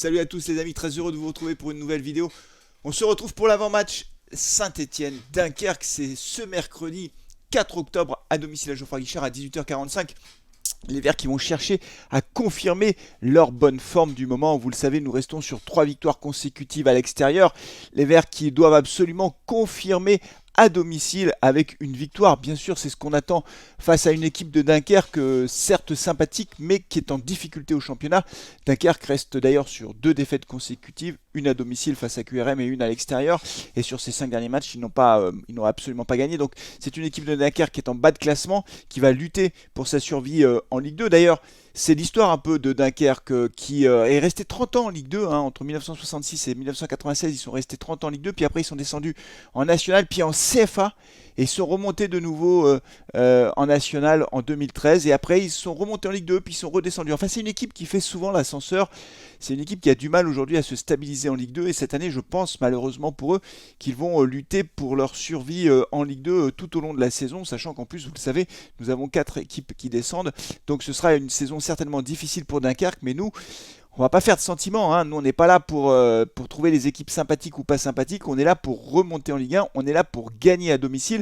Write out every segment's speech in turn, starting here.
Salut à tous les amis, très heureux de vous retrouver pour une nouvelle vidéo. On se retrouve pour l'avant-match Saint-Étienne-Dunkerque, c'est ce mercredi 4 octobre à domicile à Geoffroy Guichard à 18h45. Les Verts qui vont chercher à confirmer leur bonne forme du moment. Vous le savez, nous restons sur 3 victoires consécutives à l'extérieur. Les Verts qui doivent absolument confirmer à domicile avec une victoire. Bien sûr, c'est ce qu'on attend face à une équipe de Dunkerque, certes sympathique, mais qui est en difficulté au championnat. Dunkerque reste d'ailleurs sur 2 défaites consécutives, une à domicile face à QRM et une à l'extérieur. Et sur ces 5 derniers matchs, ils n'ont absolument pas gagné. Donc c'est une équipe de Dunkerque qui est en bas de classement, qui va lutter pour sa survie en Ligue 2. D'ailleurs, c'est l'histoire un peu de Dunkerque qui est resté 30 ans en Ligue 2, entre 1966 et 1996, ils sont restés 30 ans en Ligue 2, puis après ils sont descendus en National, puis en CFA, et ils sont remontés de nouveau en National en 2013, et après ils sont remontés en Ligue 2, puis ils sont redescendus. Enfin, c'est une équipe qui fait souvent l'ascenseur, c'est une équipe qui a du mal aujourd'hui à se stabiliser en Ligue 2, et cette année, je pense malheureusement pour eux, qu'ils vont lutter pour leur survie en Ligue 2 tout au long de la saison, sachant qu'en plus, vous le savez, nous avons 4 équipes qui descendent, donc ce sera une saison certainement difficile pour Dunkerque, mais nous, on va pas faire de sentiments, hein. Nous on n'est pas là pour trouver les équipes sympathiques ou pas sympathiques, on est là pour remonter en Ligue 1, on est là pour gagner à domicile.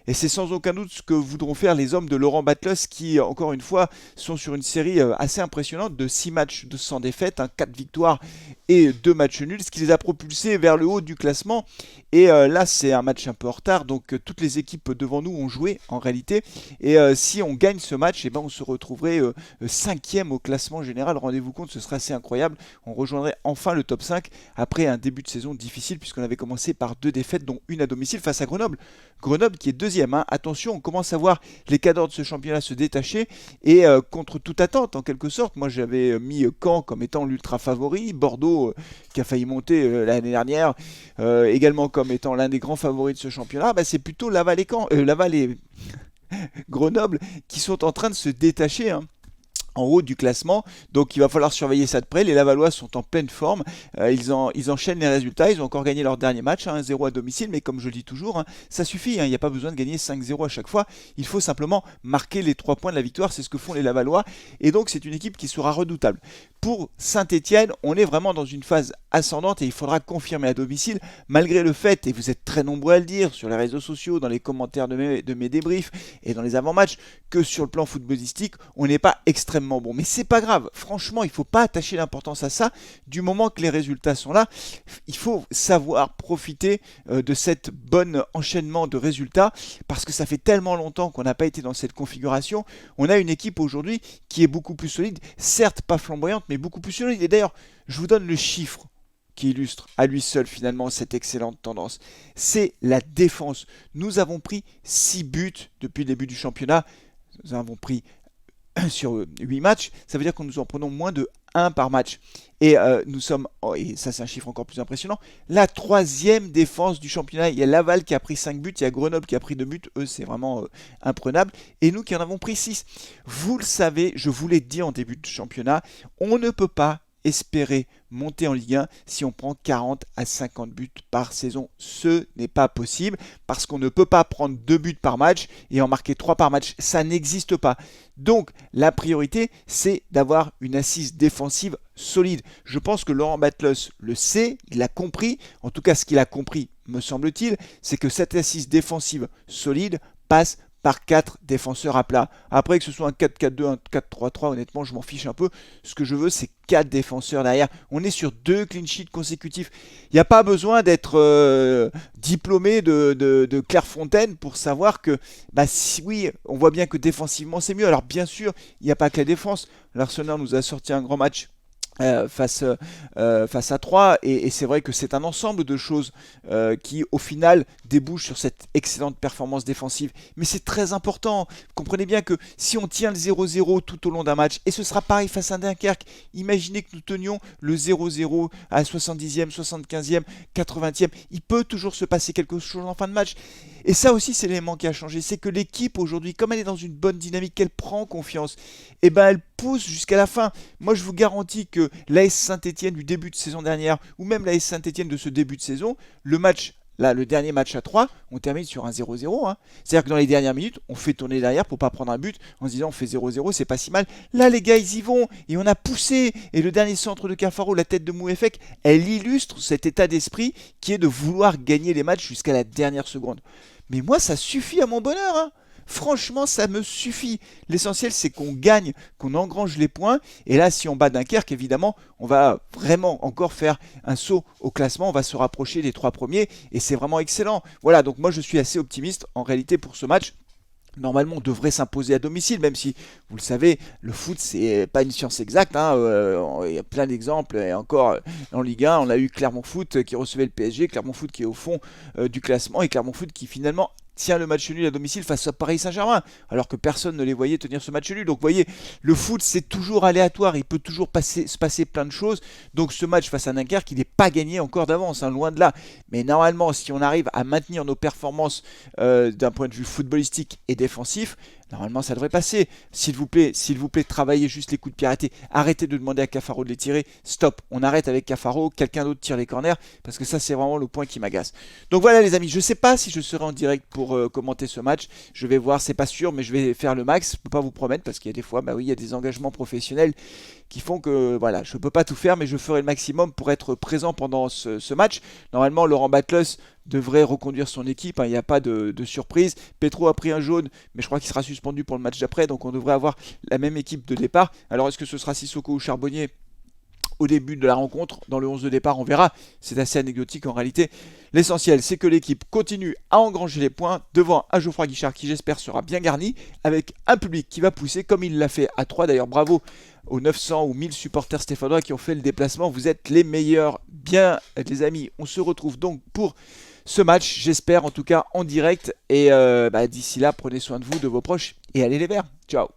Et c'est sans aucun doute ce que voudront faire les hommes de Laurent Batlos qui, encore une fois, sont sur une série assez impressionnante de 6 matchs de sans défaite, 4 victoires et 2 matchs nuls, ce qui les a propulsés vers le haut du classement. Et là, c'est un match un peu en retard, donc toutes les équipes devant nous ont joué en réalité. Et si on gagne ce match, eh ben, on se retrouverait 5e au classement général. Rendez-vous compte, ce serait assez incroyable. On rejoindrait enfin le top 5 après un début de saison difficile, puisqu'on avait commencé par 2 défaites, dont une à domicile face à Grenoble. Grenoble qui est deuxième. Attention, on commence à voir les cadors de ce championnat se détacher et contre toute attente en quelque sorte. Moi j'avais mis Caen comme étant l'ultra favori, Bordeaux qui a failli monter l'année dernière également comme étant l'un des grands favoris de ce championnat. Bah, c'est plutôt Laval et Laval et Grenoble qui sont en train de se détacher, hein, en haut du classement, donc il va falloir surveiller ça de près. Les Lavallois sont en pleine forme, ils enchaînent les résultats, ils ont encore gagné leur dernier match, 1-0 à domicile, mais comme je le dis toujours, ça suffit, il n'y a pas besoin de gagner 5-0 à chaque fois, il faut simplement marquer les 3 points de la victoire, c'est ce que font les Lavallois, et donc c'est une équipe qui sera redoutable. Pour Saint-Étienne, on est vraiment dans une phase ascendante et il faudra confirmer à domicile, malgré le fait, et vous êtes très nombreux à le dire sur les réseaux sociaux, dans les commentaires de mes débriefs et dans les avant-matchs, que sur le plan footballistique, on n'est pas extrêmement bon. Mais c'est pas grave, franchement, il ne faut pas attacher l'importance à ça. Du moment que les résultats sont là, il faut savoir profiter de cette bonne enchaînement de résultats, parce que ça fait tellement longtemps qu'on n'a pas été dans cette configuration. On a une équipe aujourd'hui qui est beaucoup plus solide, certes pas flamboyante, mais beaucoup plus solide. Et d'ailleurs, je vous donne le chiffre qui illustre à lui seul finalement cette excellente tendance. C'est la défense. Nous avons pris 6 buts depuis le début du championnat. Nous avons pris sur 8 matchs. Ça veut dire que nous en prenons moins de 1 par match. Et nous sommes, et ça c'est un chiffre encore plus impressionnant, la 3e défense du championnat. Il y a Laval qui a pris 5 buts, il y a Grenoble qui a pris 2 buts. Eux, c'est vraiment imprenable. Et nous qui en avons pris 6. Vous le savez, je vous l'ai dit en début de championnat, on ne peut pas espérer monter en Ligue 1 si on prend 40 à 50 buts par saison. Ce n'est pas possible parce qu'on ne peut pas prendre 2 buts par match et en marquer 3 par match. Ça n'existe pas. Donc la priorité, c'est d'avoir une assise défensive solide. Je pense que Laurent Batlos le sait, il l'a compris. En tout cas, ce qu'il a compris, me semble-t-il, c'est que cette assise défensive solide passe par 4 défenseurs à plat. Après que ce soit un 4-4-2, un 4-3-3, honnêtement, je m'en fiche un peu. Ce que je veux, c'est 4 défenseurs derrière. On est sur 2 clean sheets consécutifs. Il n'y a pas besoin d'être diplômé de Clairefontaine pour savoir que, si, oui, on voit bien que défensivement, c'est mieux. Alors, bien sûr, il n'y a pas que la défense. L'Arsenal nous a sorti un grand match face à 3 et c'est vrai que c'est un ensemble de choses qui au final débouchent sur cette excellente performance défensive, mais c'est très important. Comprenez bien que si on tient le 0-0 tout au long d'un match, et ce sera pareil face à Dunkerque, imaginez que nous tenions le 0-0 à 70e, 75e, 80e, il peut toujours se passer quelque chose en fin de match. Et ça aussi, c'est l'élément qui a changé. C'est que l'équipe aujourd'hui, comme elle est dans une bonne dynamique, qu'elle prend confiance, et elle pousse jusqu'à la fin. Moi, je vous garantis que l'AS Saint-Étienne du début de saison dernière, ou même l'AS Saint-Étienne de ce début de saison, le match Là, le dernier match à 3, on termine sur un 0-0. Hein. C'est-à-dire que dans les dernières minutes, on fait tourner derrière pour pas prendre un but en se disant on fait 0-0, c'est pas si mal. Là, les gars, ils y vont et on a poussé. Et le dernier centre de Cafaro, la tête de Mouefek, elle illustre cet état d'esprit qui est de vouloir gagner les matchs jusqu'à la dernière seconde. Mais moi, ça suffit à mon bonheur. Hein. Franchement, ça me suffit. L'essentiel, c'est qu'on gagne, qu'on engrange les points. Et là, si on bat Dunkerque, évidemment, on va vraiment encore faire un saut au classement. On va se rapprocher des 3 premiers. Et c'est vraiment excellent. Voilà, donc moi, je suis assez optimiste en réalité pour ce match. Normalement, on devrait s'imposer à domicile, même si, vous le savez, le foot, c'est pas une science exacte. Hein, il y a plein d'exemples. Et encore, en Ligue 1, on a eu Clermont Foot qui recevait le PSG, Clermont Foot qui est au fond du classement, et Clermont Foot qui finalement tient le match nul à domicile face à Paris Saint-Germain, alors que personne ne les voyait tenir ce match nul. Donc vous voyez, le foot c'est toujours aléatoire, il peut toujours se passer plein de choses. Donc ce match face à Dunkerque, il n'est pas gagné encore d'avance, hein, loin de là. Mais normalement, si on arrive à maintenir nos performances d'un point de vue footballistique et défensif, normalement ça devrait passer. S'il vous plaît, travaillez juste les coups de pied arrêtés. Arrêtez de demander à Cafaro de les tirer. Stop, on arrête avec Cafaro, quelqu'un d'autre tire les corners, parce que ça c'est vraiment le point qui m'agace. Donc voilà les amis, je ne sais pas si je serai en direct pour commenter ce match. Je vais voir, c'est pas sûr, mais je vais faire le max. Je ne peux pas vous promettre, parce qu'il y a des fois, bah oui, il y a des engagements professionnels qui font que voilà, je ne peux pas tout faire, mais je ferai le maximum pour être présent pendant ce match. Normalement, Laurent Batlos devrait reconduire son équipe, hein, il n'y a pas de surprise. Petro a pris un jaune, mais je crois qu'il sera suspendu pour le match d'après, donc on devrait avoir la même équipe de départ. Alors est-ce que ce sera Sissoko ou Charbonnier au début de la rencontre? Dans le 11 de départ, on verra. C'est assez anecdotique en réalité. L'essentiel, c'est que l'équipe continue à engranger les points devant un Geoffroy Guichard qui, j'espère, sera bien garni, avec un public qui va pousser comme il l'a fait à 3. D'ailleurs, bravo aux 900 ou 1000 supporters stéphanois qui ont fait le déplacement. Vous êtes les meilleurs. Bien, les amis, on se retrouve donc pour ce match, j'espère en tout cas en direct. Et d'ici là, prenez soin de vous, de vos proches, et allez les Verts. Ciao.